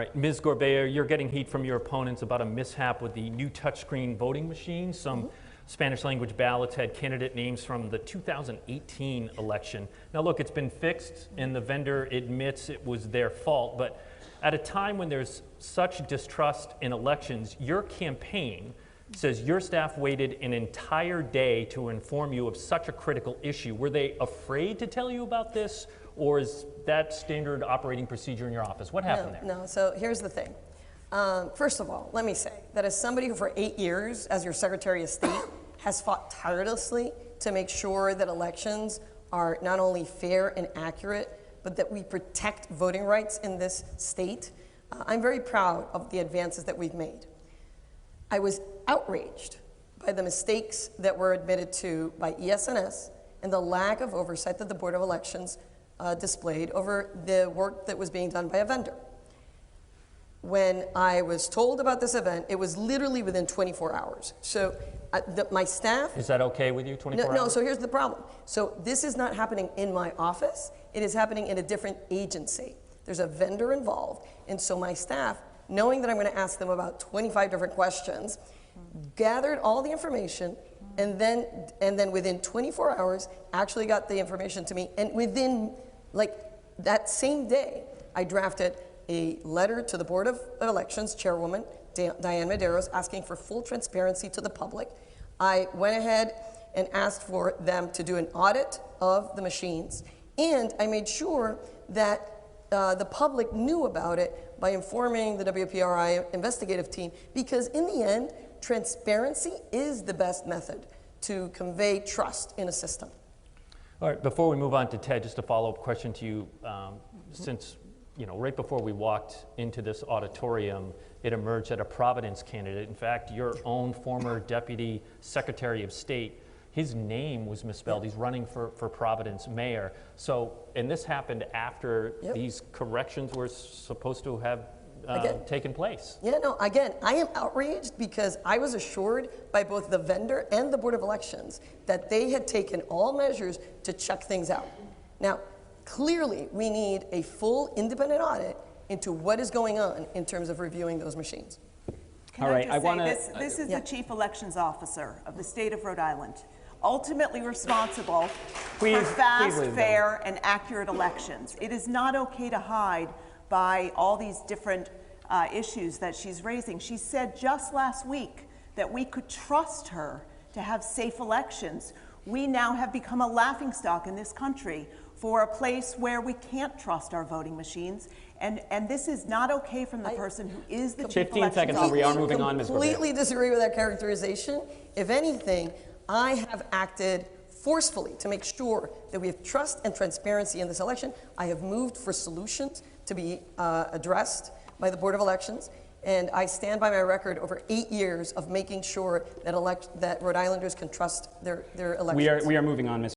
right, Ms. Gorbea, you're getting heat from your opponents about a mishap with the new touchscreen voting machine. Some Spanish language ballots had candidate names from the 2018 election. Now look, it's been fixed and the vendor admits it was their fault, but at a time when there's such distrust in elections, your campaign says your staff waited an entire day to inform you of such a critical issue. Were they afraid to tell you about this, or is that standard operating procedure in your office? What happened there? No, so here's the thing. First of all, let me say that as somebody who for 8 years as your Secretary of State has fought tirelessly to make sure that elections are not only fair and accurate, but that we protect voting rights in this state, I'm very proud of the advances that we've made. I was outraged by the mistakes that were admitted to by ES&S and the lack of oversight that the Board of Elections displayed over the work that was being done by a vendor. When I was told about this event, it was literally within 24 hours. So my staff... Is that okay with you, 24 hours? No, so here's the problem. So this is not happening in my office. It is happening in a different agency. There's a vendor involved. And so my staff, knowing that I'm going to ask them about 25 different questions, gathered all the information, and then within 24 hours, actually got the information to me. And within that same day, I drafted a letter to the Board of Elections Chairwoman, Diane Medeiros, asking for full transparency to the public. I went ahead and asked for them to do an audit of the machines, and I made sure that the public knew about it by informing the WPRI investigative team, because in the end, transparency is the best method to convey trust in a system. All right, before we move on to Ted, just a follow-up question to you. Since, right before we walked into this auditorium, it emerged that a Providence candidate, in fact, your own former Deputy Secretary of State, his name was misspelled. He's running for Providence mayor. So, and this happened after these corrections were supposed to have taken place. Yeah, no, again, I am outraged because I was assured by both the vendor and the Board of Elections that they had taken all measures to check things out. Now, clearly, we need a full independent audit into what is going on in terms of reviewing those machines. Can I just say, this is the Chief Elections Officer of the state of Rhode Island, ultimately responsible for fast, fair, and accurate elections. It is not okay to hide by all these different issues that she's raising. She said just last week that we could trust her to have safe elections. We now have become a laughingstock in this country for a place where we can't trust our voting machines. And this is not okay from the person who is the Chief Elections Officer. 15 seconds, we are moving on, Ms. Gorbea. Completely disagree with that characterization. If anything, I have acted forcefully to make sure that we have trust and transparency in this election. I have moved for solutions to be addressed by the Board of Elections, and I stand by my record over 8 years of making sure that Rhode Islanders can trust their elections. We are moving on, Ms.